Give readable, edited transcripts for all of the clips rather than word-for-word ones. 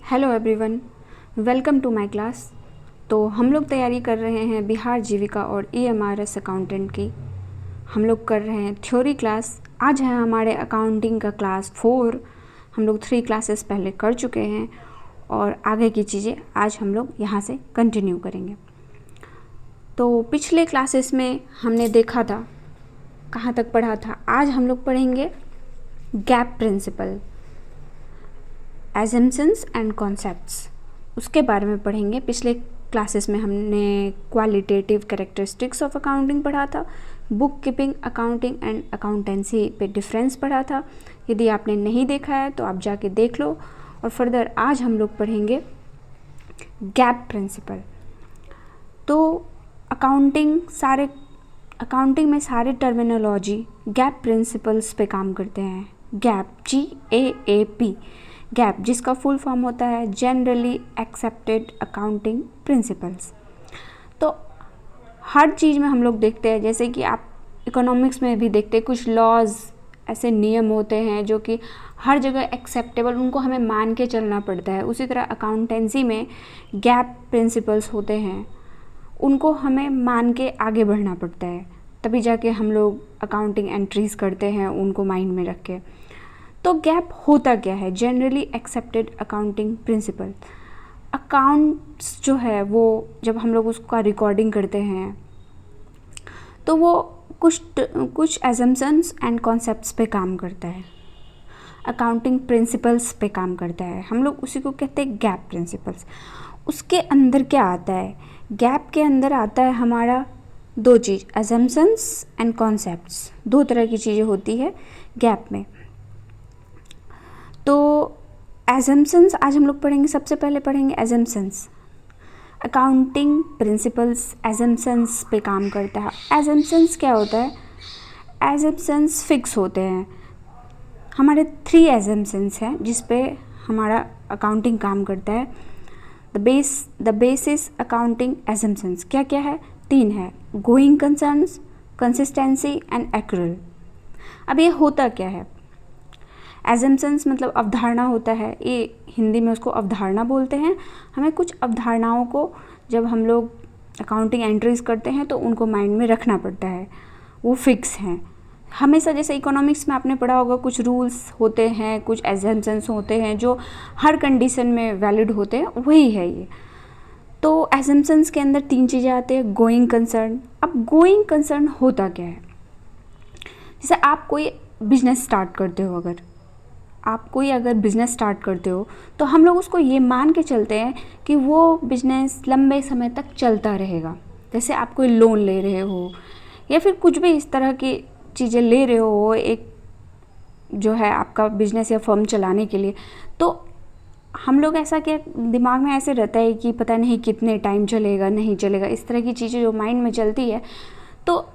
Hello everyone, welcome to my class. तो हम लोग तैयारी कर रहे हैं बिहार जीविका और EMRS अकाउंटेंट की। हम लोग कर रहे हैं थ्योरी क्लास। आज है हमारे अकाउंटिंग का क्लास 4। हम लोग 3 क्लासेस पहले कर चुके हैं और आगे की चीज़ें आज हम लोग यहाँ से कंटिन्यू करेंगे। तो पिछले क्लासेस में हमने देखा था, कहाँ तक पढ़ा था। आज हम लोग पढ़ेंगे GAAP principle, assumptions and concepts, उसके बारे में पढ़ेंगे। पिछले क्लासेस में हमने क्वालिटेटिव कैरेक्टरिस्टिक्स ऑफ अकाउंटिंग पढ़ा था, book keeping, accounting and accountancy पे डिफरेंस पढ़ा था। यदि आपने नहीं देखा है तो आप जाके देख लो। और फर्दर आज हम लोग पढ़ेंगे गैप प्रिंसिपल। तो अकाउंटिंग में सारे टर्मिनोलॉजी गैप प्रिंसिपल्स पे काम करते हैं। गैप, GAAP, गैप जिसका फुल फॉर्म होता है जनरली एक्सेप्टेड अकाउंटिंग प्रिंसिपल्स। तो हर चीज़ में हम लोग देखते हैं, जैसे कि आप इकोनॉमिक्स में भी देखते हैं, कुछ लॉज ऐसे नियम होते हैं जो कि हर जगह एक्सेप्टेबल, उनको हमें मान के चलना पड़ता है। उसी तरह अकाउंटेंसी में गैप प्रिंसिपल्स होते हैं, उनको हमें मान के आगे बढ़ना पड़ता है, तभी जाके हम लोग अकाउंटिंग एंट्रीज करते हैं उनको माइंड में रख के। तो गैप होता क्या है? Generally accepted accounting principle. Accounts जो है वो जब हम लोग उसका रिकॉर्डिंग करते हैं तो वो कुछ एजम्पशंस एंड कॉन्सेप्ट्स पे काम करता है, अकाउंटिंग प्रिंसिपल्स पे काम करता है। हम लोग उसी को कहते हैं गैप प्रिंसिपल्स। उसके अंदर क्या आता है? गैप के अंदर आता है हमारा 2 चीज़, एजम्पशंस एंड कॉन्सेप्ट्स। 2 तरह की चीज़ें होती है गैप में। तो एजम्पशंस आज हम लोग पढ़ेंगे। सबसे पहले पढ़ेंगे एजम्पशंस। अकाउंटिंग प्रिंसिपल्स एजम्पशंस पे काम करता है। एजम्पशंस क्या होता है? एजम्पशंस फिक्स होते हैं। हमारे 3 एजम्पशंस हैं जिस पे हमारा अकाउंटिंग काम करता है। द बेसिस अकाउंटिंग एजम्पशंस क्या क्या है? 3 है, going concerns, consistency and accrual. अब ये होता क्या है? एजम्पशंस मतलब अवधारणा होता है, ये हिंदी में उसको अवधारणा बोलते हैं। हमें कुछ अवधारणाओं को जब हम लोग अकाउंटिंग एंट्रीज करते हैं तो उनको माइंड में रखना पड़ता है, वो फिक्स हैं हमेशा। जैसे इकोनॉमिक्स में आपने पढ़ा होगा, कुछ रूल्स होते हैं, कुछ एजम्पशंस होते हैं जो हर कंडीशन में वैलिड होते हैं, वही है ये। तो एजम्पशंस के अंदर 3 चीज़ें आती है। Going concern. अब गोइंग कंसर्न होता क्या है? जैसे आप कोई बिजनेस स्टार्ट करते हो, अगर बिज़नेस स्टार्ट करते हो तो हम लोग उसको ये मान के चलते हैं कि वो बिज़नेस लंबे समय तक चलता रहेगा। जैसे आप कोई लोन ले रहे हो या फिर कुछ भी इस तरह की चीज़ें ले रहे हो, एक जो है आपका बिज़नेस या फर्म चलाने के लिए, तो हम लोग ऐसा क्या दिमाग में ऐसे रहता है कि पता नहीं कितने टाइम चलेगा, नहीं चलेगा, इस तरह की चीज़ें जो माइंड में चलती है। तो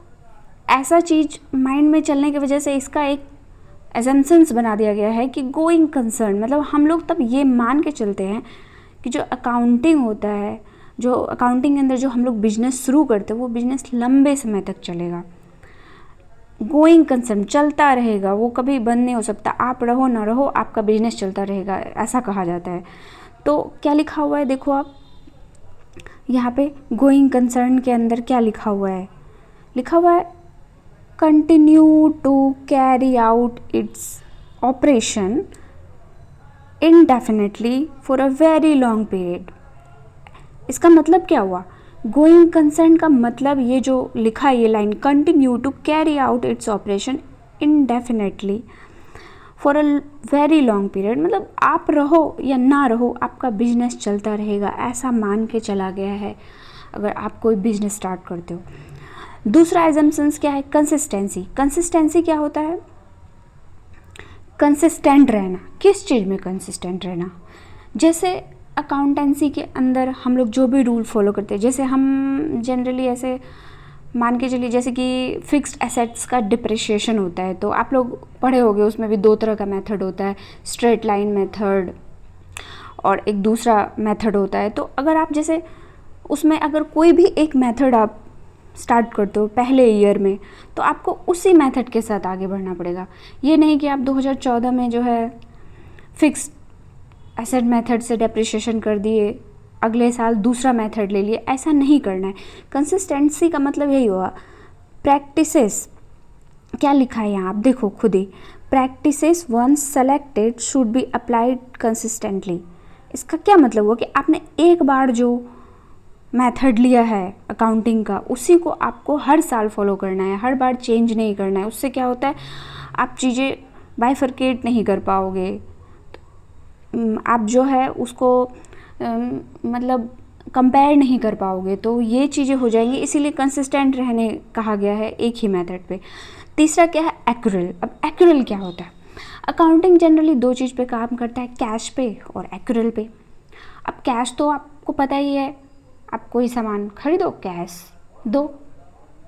ऐसा चीज़ माइंड में चलने की वजह से इसका एक एजम्पशंस बना दिया गया है कि गोइंग कंसर्न मतलब हम लोग तब ये मान के चलते हैं कि जो अकाउंटिंग होता है, जो अकाउंटिंग के अंदर जो हम लोग बिजनेस शुरू करते हैं, वो बिजनेस लंबे समय तक चलेगा। गोइंग कंसर्न चलता रहेगा, वो कभी बंद नहीं हो सकता। आप रहो ना रहो, आपका बिजनेस चलता रहेगा, ऐसा कहा जाता है। तो क्या लिखा हुआ है देखो आप यहाँ पे, गोइंग कंसर्न के अंदर क्या लिखा हुआ है? लिखा हुआ है continue to carry out its operation indefinitely for a very long period। इसका मतलब क्या हुआ? गोइंग कंसर्न का मतलब ये जो लिखा है ये line, continue to carry out its operation indefinitely for a very long period, मतलब आप रहो या ना रहो, आपका बिजनेस चलता रहेगा, ऐसा मान के चला गया है अगर आप कोई बिजनेस स्टार्ट करते हो। दूसरा एजम्पशंस क्या है? कंसिस्टेंसी। कंसिस्टेंसी क्या होता है? कंसिस्टेंट रहना। किस चीज़ में कंसिस्टेंट रहना? जैसे अकाउंटेंसी के अंदर हम लोग जो भी रूल फॉलो करते हैं, जैसे हम जनरली ऐसे मान के चलिए, जैसे कि फिक्स्ड एसेट्स का डिप्रिशिएशन होता है, तो आप लोग पढ़े होंगे, उसमें भी 2 तरह का मेथड होता है, स्ट्रेट लाइन मेथड और एक दूसरा मेथड होता है। तो अगर आप जैसे उसमें अगर कोई भी एक मेथड आप स्टार्ट करते हो पहले ईयर में, तो आपको उसी मेथड के साथ आगे बढ़ना पड़ेगा। ये नहीं कि आप 2014 में जो है फिक्स एसेट मेथड से डेप्रिशिएशन कर दिए, अगले साल दूसरा मेथड ले लिए, ऐसा नहीं करना है। कंसिस्टेंसी का मतलब यही हुआ। प्रैक्टिसेस क्या लिखा है यहाँ, आप देखो खुद ही, practices once selected should be applied consistently. इसका क्या मतलब हुआ कि आपने एक बार जो मेथड लिया है अकाउंटिंग का, उसी को आपको हर साल फॉलो करना है, हर बार चेंज नहीं करना है। उससे क्या होता है, आप चीज़ें बाइफरकेट नहीं कर पाओगे, आप जो है उसको मतलब कंपेयर नहीं कर पाओगे, तो ये चीज़ें हो जाएंगी। इसीलिए कंसिस्टेंट रहने कहा गया है एक ही मेथड पे। तीसरा क्या है, एक्यूरल। अब एक्यूरल क्या होता है, अकाउंटिंग जनरली दो चीज़ पे काम करता है, कैश पे और एक्यूरल पे। अब कैश तो आपको पता ही है, आप कोई सामान खरीदो कैश दो,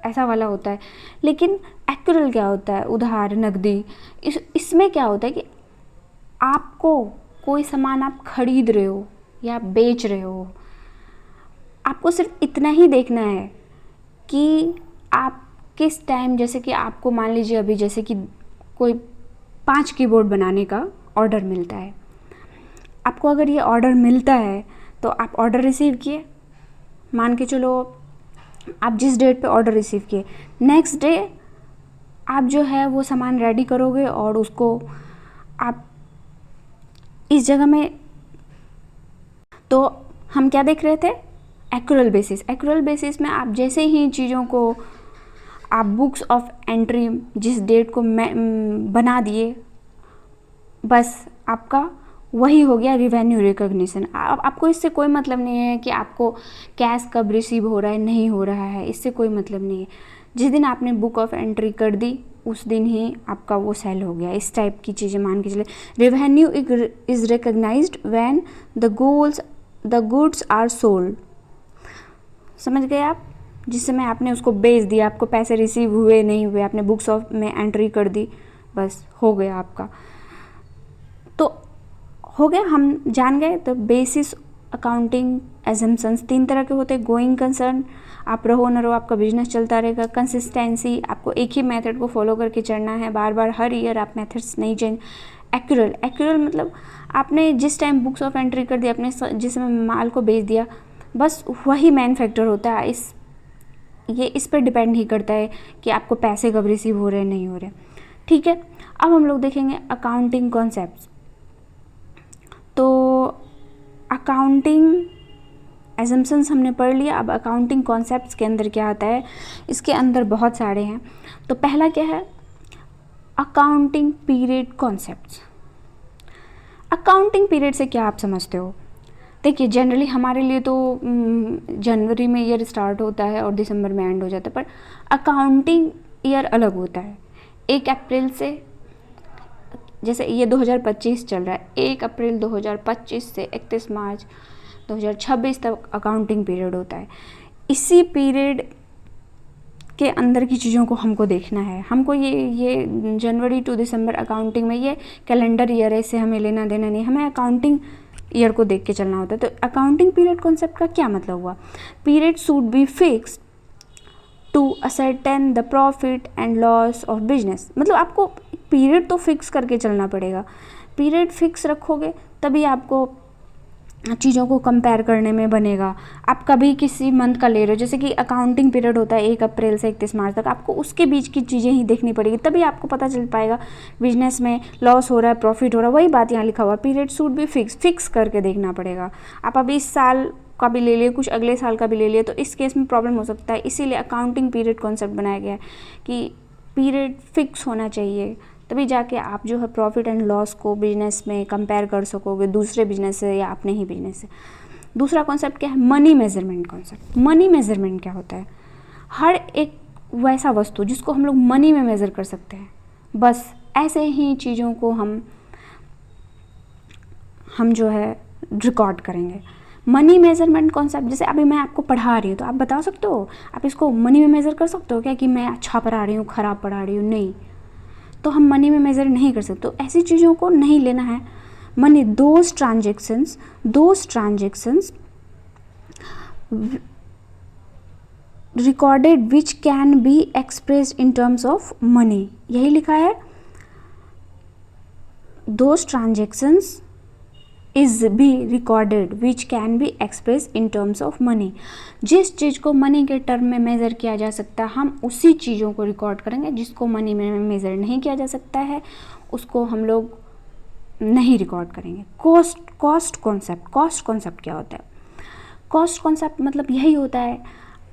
ऐसा वाला होता है। लेकिन एक्यूरल क्या होता है, उधार, नकदी। इसमें क्या होता है कि आपको कोई सामान आप खरीद रहे हो या बेच रहे हो, आपको सिर्फ इतना ही देखना है कि आप किस टाइम, जैसे कि आपको मान लीजिए अभी जैसे कि कोई 5 कीबोर्ड बनाने का ऑर्डर मिलता है, आपको अगर ये ऑर्डर मिलता है तो आप ऑर्डर रिसीव किए, मान के चलो आप जिस डेट पे ऑर्डर रिसीव किए, नेक्स्ट डे आप जो है वो सामान रेडी करोगे और उसको आप इस जगह में, तो हम क्या देख रहे थे, एक्यूरल बेसिस। एक्यूरल बेसिस में आप जैसे ही चीज़ों को आप बुक्स ऑफ एंट्री जिस डेट को बना दिए, बस आपका वही हो गया रिवेन्यू रिकॉग्निशन। आपको इससे कोई मतलब नहीं है कि आपको कैश कब रिसीव हो रहा है, नहीं हो रहा है, इससे कोई मतलब नहीं है। जिस दिन आपने बुक ऑफ एंट्री कर दी उस दिन ही आपका वो सेल हो गया। इस टाइप की चीज़ें मान के चले। Revenue is recognised when the goods are sold. समझ गए आप, जिस समय आपने उसको बेच दिया, आपको पैसे रिसीव हुए नहीं हुए, आपने बुक्स ऑफ में एंट्री कर दी, बस हो गया आपका, तो हो गया, हम जान गए। तो बेसिस अकाउंटिंग एजम्पशंस 3 तरह के होते हैं। गोइंग कंसर्न, आप रहो न रहो आपका बिजनेस चलता रहेगा। कंसिस्टेंसी, आपको एक ही मेथड को फॉलो करके चलना है, बार बार हर ईयर आप मेथड्स नहीं चेंज। एक्यूरल, एक्यूरल मतलब आपने जिस टाइम बुक्स ऑफ एंट्री कर दिया, आपने जिस समय माल को बेच दिया, बस वही मेन फैक्टर होता है। इस पर डिपेंड नहीं करता है कि आपको पैसे कब रिसीव हो रहे हैं, नहीं हो रहे। ठीक है, अब हम लोग देखेंगे अकाउंटिंग कॉन्सेप्ट्स। तो अकाउंटिंग एजम्पशंस हमने पढ़ लिया, अब अकाउंटिंग कॉन्सेप्ट्स के अंदर क्या आता है, इसके अंदर बहुत सारे हैं। तो पहला क्या है, accounting period concepts. Accounting period से क्या आप समझते हो? देखिए, जनरली हमारे लिए तो जनवरी में ईयर स्टार्ट होता है और दिसंबर में एंड हो जाता है, पर अकाउंटिंग ईयर अलग होता है। 1 अप्रैल से, जैसे ये 2025 चल रहा है, 1 अप्रैल 2025 से 31 मार्च 2026 तक अकाउंटिंग पीरियड होता है। इसी पीरियड के अंदर की चीज़ों को हमको देखना है। हमको ये जनवरी टू दिसंबर अकाउंटिंग में ये कैलेंडर ईयर है, इससे हमें लेना देना नहीं, हमें अकाउंटिंग ईयर को देख के चलना होता है। तो अकाउंटिंग पीरियड कॉन्सेप्ट का क्या मतलब हुआ, period should be fixed to ascertain the profit and loss of business. मतलब आपको पीरियड तो फिक्स करके चलना पड़ेगा। पीरियड फिक्स रखोगे तभी आपको चीज़ों को कंपेयर करने में बनेगा। आप कभी किसी मंथ का ले रहे हो, जैसे कि अकाउंटिंग पीरियड होता है 1 अप्रैल से 31 मार्च तक, आपको उसके बीच की चीज़ें ही देखनी पड़ेगी, तभी आपको पता चल पाएगा बिजनेस में लॉस हो रहा है, प्रॉफिट हो रहा है। वही बात यहाँ लिखा हुआ, पीरियड शुड बी फिक्स करके देखना पड़ेगा। आप अभी इस साल का भी ले लिए, कुछ अगले साल का भी ले लिए, तो इस केस में प्रॉब्लम हो सकता है। इसीलिए अकाउंटिंग पीरियड कॉन्सेप्ट बनाया गया है कि पीरियड फिक्स होना चाहिए, तभी जाके आप जो है प्रॉफिट एंड लॉस को बिजनेस में कंपेयर कर सकोगे दूसरे बिजनेस से या अपने ही बिजनेस से। दूसरा कॉन्सेप्ट क्या है, money measurement concept. Money measurement क्या होता है, हर एक वैसा वस्तु जिसको हम लोग मनी में मेज़र कर सकते हैं, बस ऐसे ही चीज़ों को हम जो है रिकॉर्ड करेंगे। मनी मेजरमेंट कॉन्सेप्ट, जैसे अभी मैं आपको पढ़ा रही हूँ तो आप बता सकते हो, आप इसको मनी में मेज़र कर सकते हो क्या कि मैं अच्छा पढ़ा रही हूँ, ख़राब पढ़ा रही हूँ? नहीं, तो हम मनी में मेज़र नहीं कर सकते। तो ऐसी चीज़ों को नहीं लेना है। Money, those transactions recorded which can be expressed in terms of money, यही लिखा है। Those transactions is be recorded which can be express in terms of money. जिस चीज़ को मनी के टर्म में मेज़र किया जा सकता है हम उसी चीज़ों को रिकॉर्ड करेंगे, जिसको मनी में मेज़र नहीं किया जा सकता है उसको हम लोग नहीं रिकॉर्ड करेंगे। कॉस्ट कॉन्सेप्ट क्या होता है? कॉस्ट कॉन्सेप्ट मतलब यही होता है,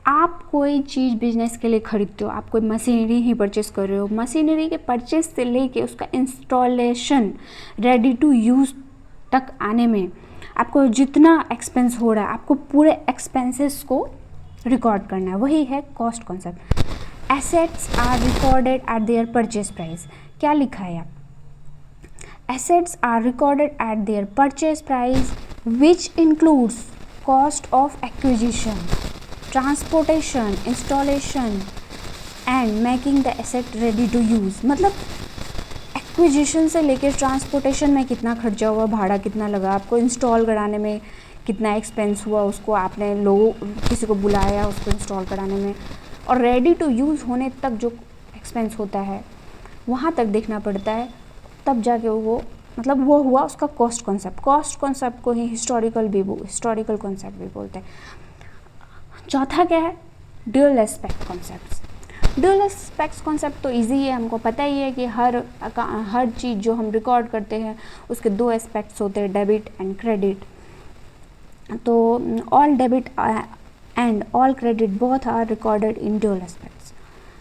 आप कोई चीज़ बिजनेस के लिए खरीदते हो, आप कोई मशीनरी ही परचेस कर रहे हो, मशीनरी के परचेस से लेके उसका इंस्टॉलेशन रेडी टू यूज़ तक आने में आपको जितना एक्सपेंस हो रहा है आपको पूरे एक्सपेंसेस को रिकॉर्ड करना है, वही है cost concept. Assets are recorded at their purchase price. क्या लिखा है आप? Assets are recorded at their purchase price which includes cost of acquisition, transportation, installation and making the asset ready to use. मतलब acquisition से लेकर transportation में कितना खर्चा हुआ, भाड़ा कितना लगा, आपको इंस्टॉल कराने में कितना एक्सपेंस हुआ, उसको आपने किसी को बुलाया उसको इंस्टॉल कराने में, और रेडी टू यूज़ होने तक जो एक्सपेंस होता है वहाँ तक देखना पड़ता है, तब जाके वो मतलब वो हुआ उसका कॉस्ट कॉन्सेप्ट। कॉस्ट कॉन्सेप्ट को ही हिस्टोरिकल कॉन्सेप्ट भी बोलते हैं। चौथा क्या है? Dual aspect concepts. Dual aspects concept तो इजी है, हमको पता ही है कि हर चीज़ जो हम रिकॉर्ड करते हैं उसके दो एस्पेक्ट्स होते हैं, डेबिट एंड क्रेडिट। तो all debit and all credit both are recorded in dual aspects.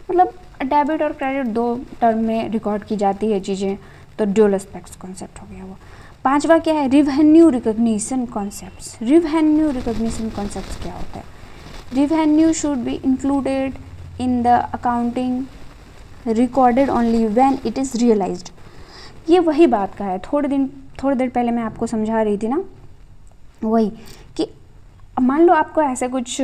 मतलब डेबिट और क्रेडिट दो टर्म में रिकॉर्ड की जाती है चीज़ें, तो ड्यूअल एस्पेक्ट्स कॉन्सेप्ट हो गया वो। पांचवा क्या है? Revenue recognition concepts. Revenue recognition concepts क्या होता है? Revenue should be included in the accounting recorded only when it is realized। ये वही बात का है, थोड़ी देर पहले मैं आपको समझा रही थी ना, वही कि मान लो आपको ऐसे कुछ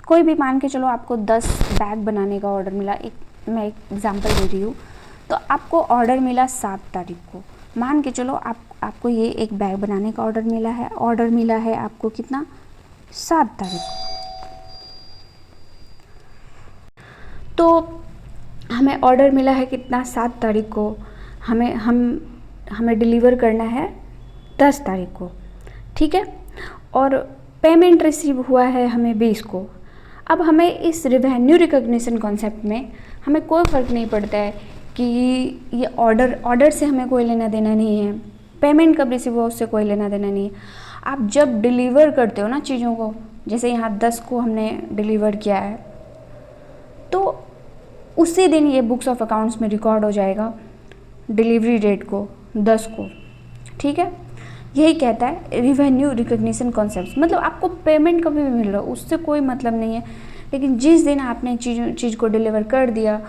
कोई भी मान के चलो आपको 10 बैग बनाने का ऑर्डर मिला, मैं एक एग्जांपल दे रही हूँ, तो आपको ऑर्डर मिला 7 तारीख को। मान के चलो आपको ये एक बैग बनाने का ऑर्डर मिला है आपको कितना? 7 तारीख को। तो हमें ऑर्डर मिला है कितना? 7 तारीख को। हमें डिलीवर करना है 10 तारीख को, ठीक है। और पेमेंट रिसीव हुआ है हमें 20 को। अब हमें इस रिवेन्यू रिकॉग्निशन कॉन्सेप्ट में हमें कोई फ़र्क नहीं पड़ता है कि ये ऑर्डर से हमें कोई लेना देना नहीं है, पेमेंट कब रिसीव हुआ उससे कोई लेना देना नहीं है। आप जब डिलीवर करते हो ना चीज़ों को, जैसे यहाँ 10 को हमने डिलीवर किया है, तो उसी दिन ये बुक्स ऑफ अकाउंट्स में रिकॉर्ड हो जाएगा डिलीवरी डेट को 10 को, ठीक है। यही कहता है रिवेन्यू रिकॉग्निशन कॉन्सेप्ट। मतलब आपको पेमेंट कभी भी मिल रहा हो उससे कोई मतलब नहीं है, लेकिन जिस दिन आपने चीज़ को डिलीवर कर दिया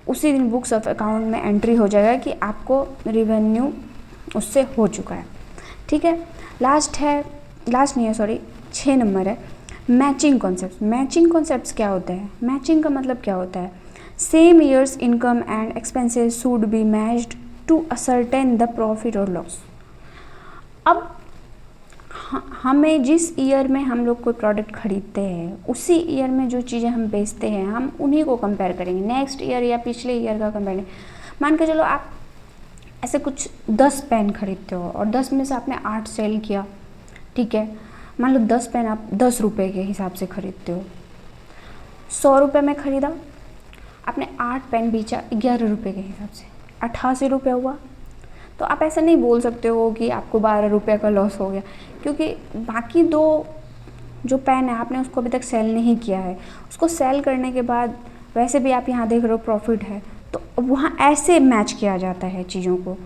उसी दिन बुक्स ऑफ अकाउंट में एंट्री हो जाएगा कि आपको रिवेन्यू उससे हो चुका है, ठीक है। 6 नंबर है मैचिंग कॉन्सेप्ट। मैचिंग कॉन्सेप्ट्स क्या होते हैं? मैचिंग का मतलब क्या होता है? Same years income and expenses should be matched to ascertain the profit और लॉस। अब हमें जिस ईयर में हम लोग कोई प्रोडक्ट खरीदते हैं उसी ईयर में जो चीज़ें हम बेचते हैं हम उन्हीं को कंपेयर करेंगे, नेक्स्ट ईयर या पिछले ईयर का कंपेयर नहीं। मान के चलो आप ऐसे कुछ 10 पेन खरीदते हो और 10 में से आपने 8 सेल किया, ठीक है। मान लो 10 पेन आप 10 रुपये के हिसाब से खरीदते हो, 100 रुपये में ख़रीदा, आपने 8 पेन बेचा 11 रुपये के हिसाब से, 88 रुपये हुआ। तो आप ऐसा नहीं बोल सकते हो कि आपको 12 रुपये का लॉस हो गया, क्योंकि बाकी 2 जो पेन है आपने उसको अभी तक सेल नहीं किया है। उसको सेल करने के बाद वैसे भी आप यहाँ देख रहे हो प्रॉफिट है, तो वहाँ ऐसे मैच किया जाता है चीज़ों को।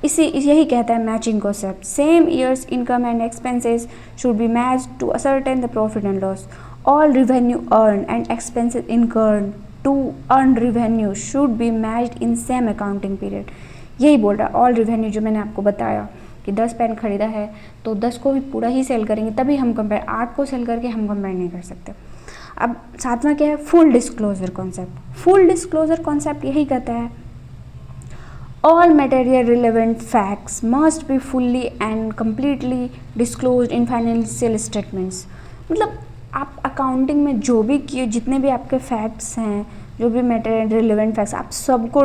यही कहता है matching concept. Same years income and expenses should be matched to ascertain the profit and loss. All revenue earn and expenses incurred to earn revenue should be matched in same accounting period. यही बोल रहा है all revenue, जो मैंने आपको बताया कि 10 pen खरीदा है तो 10 को भी पूरा ही सेल करेंगे तभी हम कंपेयर, 8 को सेल करके हम कंपेयर नहीं कर सकते। अब 7वां क्या है? Full disclosure concept. Full disclosure concept यही कहता है all material relevant facts must be fully and completely disclosed in financial statements. मतलब आप अकाउंटिंग में जो भी किए, जितने भी आपके फैक्ट्स हैं, जो भी मटेरियल रिलेवेंट फैक्ट्स, आप सबको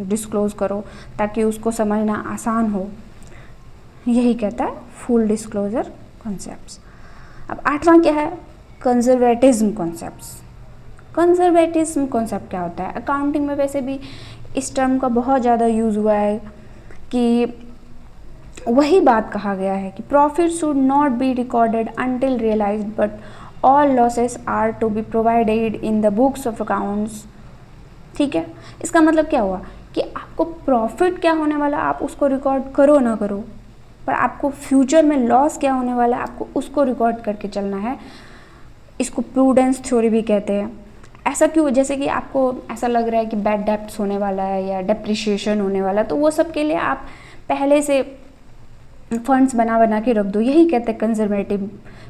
डिस्क्लोज करो ताकि उसको समझना आसान हो। यही कहता है फुल डिस्क्लोजर कॉन्सेप्ट्स। अब 8वां क्या है? Conservatism concepts. कंजर्वेटिज्म कॉन्सेप्ट क्या होता है? अकाउंटिंग में वैसे भी इस टर्म का बहुत ज़्यादा यूज़ हुआ है कि वही बात कहा गया है कि profit should not be recorded until realised but all losses are to be provided in the books of accounts. ठीक है, इसका मतलब क्या हुआ कि आपको प्रॉफिट क्या होने वाला आप उसको रिकॉर्ड करो ना करो, पर आपको फ्यूचर में लॉस क्या होने वाला है आपको उसको रिकॉर्ड करके चलना है। इसको प्रूडेंस थ्योरी भी कहते हैं। ऐसा क्यों? जैसे कि आपको ऐसा लग रहा है कि बैड डेप्ट्स होने वाला है या डेप्रिशिएशन होने वाला है, तो वो सब के लिए आप पहले से फंड्स बना के रख दो। यही कहते हैं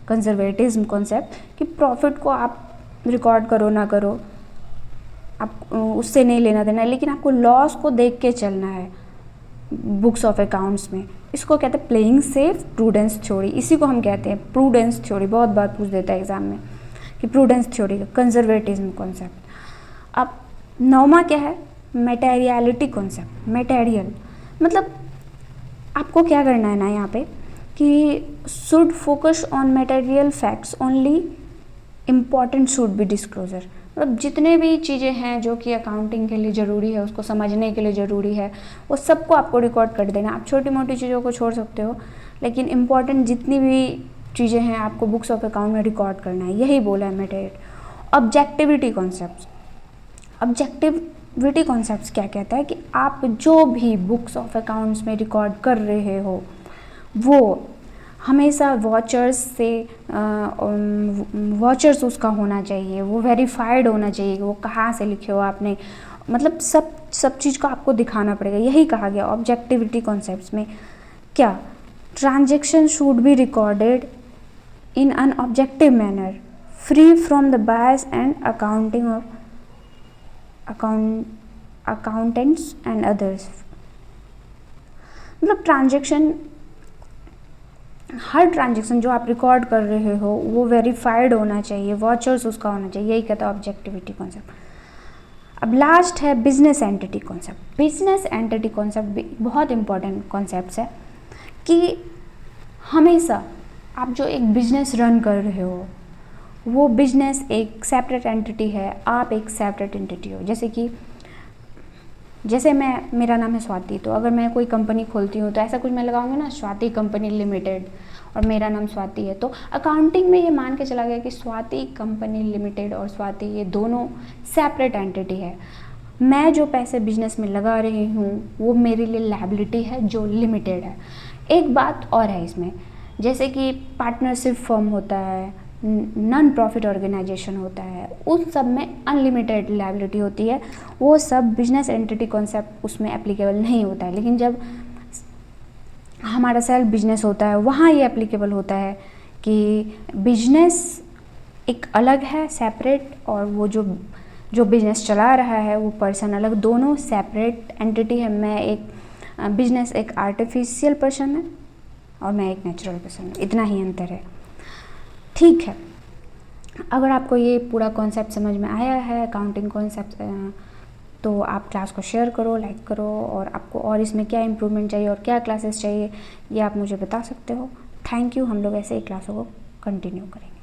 कंजर्वेटिज्म कॉन्सेप्ट कि प्रॉफिट को आप रिकॉर्ड करो ना करो, आप उससे नहीं लेना देना है, लेकिन आपको लॉस को देख के चलना है बुक्स ऑफ अकाउंट्स में। इसको कहते हैं प्लेइंग सेफ प्रूडेंस थ्योरी। इसी को हम कहते हैं प्रूडेंस थ्योरी। बहुत बार पूछ देता है एग्जाम में कि प्रूडेंस थ्योरी का कंजर्वेटिज्म कॉन्सेप्ट। अब 9वां क्या है? Materiality concept. मटेरियल मतलब आपको क्या करना है ना यहाँ पे कि should focus on material facts only, important should be disclosure. मतलब जितने भी चीज़ें हैं जो कि अकाउंटिंग के लिए ज़रूरी है, उसको समझने के लिए ज़रूरी है, वो सबको आपको रिकॉर्ड कर देना। आप छोटी मोटी चीज़ों को छोड़ सकते हो, लेकिन इम्पॉर्टेंट जितनी भी चीज़ें हैं आपको बुक्स ऑफ अकाउंट में रिकॉर्ड करना है। यही बोला है material. Objectivity concept. Objectivity concept क्या कहता है कि आप जो भी बुक्स ऑफ अकाउंट्स में रिकॉर्ड कर रहे हो वो हमेशा वॉचर्स उसका होना चाहिए, वो वेरीफाइड होना चाहिए, वो कहाँ से लिखे हो आपने, मतलब सब चीज़ को आपको दिखाना पड़ेगा। यही कहा गया ऑब्जेक्टिविटी कॉन्सेप्ट्स में। क्या? Transaction should be recorded in an objective manner free from the bias and accounting of accountants and others. मतलब हर ट्रांजैक्शन जो आप रिकॉर्ड कर रहे हो वो वेरीफाइड होना चाहिए, वॉचर्स उसका होना चाहिए। यही कहता है ऑब्जेक्टिविटी कॉन्सेप्ट। अब लास्ट है business entity concept. Business entity concept भी बहुत इंपॉर्टेंट कॉन्सेप्ट है कि हमेशा आप जो एक बिजनेस रन कर रहे हो वो बिजनेस एक सेपरेट एंटिटी है, आप एक सेपरेट एंटिटी हो। जैसे मेरा नाम है स्वाति, तो अगर मैं कोई कंपनी खोलती हूँ तो ऐसा कुछ मैं लगाऊंगी ना, स्वाति कंपनी लिमिटेड, और मेरा नाम स्वाति है। तो अकाउंटिंग में ये मान के चला गया कि स्वाति कंपनी लिमिटेड और स्वाति ये दोनों सेपरेट एंटिटी है। मैं जो पैसे बिजनेस में लगा रही हूँ वो मेरे लिए लायबिलिटी है जो लिमिटेड है। एक बात और है इसमें, जैसे कि पार्टनरशिप फर्म होता है, नॉन प्रॉफिट ऑर्गेनाइजेशन होता है, उन सब में अनलिमिटेड लायबिलिटी होती है। वो सब बिजनेस एंटिटी कॉन्सेप्ट उसमें एप्लीकेबल नहीं होता है, लेकिन जब हमारा सेल्फ बिजनेस होता है वहाँ ये एप्लीकेबल होता है कि बिजनेस एक अलग है सेपरेट, और वो जो बिजनेस चला रहा है वो पर्सन अलग, दोनों सेपरेट एंटिटी है। मैं एक बिजनेस एक आर्टिफिशियल पर्सन है और मैं एक नेचुरल पर्सन हूँ, इतना ही अंतर है। ठीक है, अगर आपको ये पूरा कॉन्सेप्ट समझ में आया है अकाउंटिंग कॉन्सेप्ट, तो आप क्लास को शेयर करो, लाइक करो, और आपको और इसमें क्या इम्प्रूवमेंट चाहिए और क्या क्लासेस चाहिए ये आप मुझे बता सकते हो। Thank you. हम लोग ऐसे ही क्लासों को कंटिन्यू करेंगे।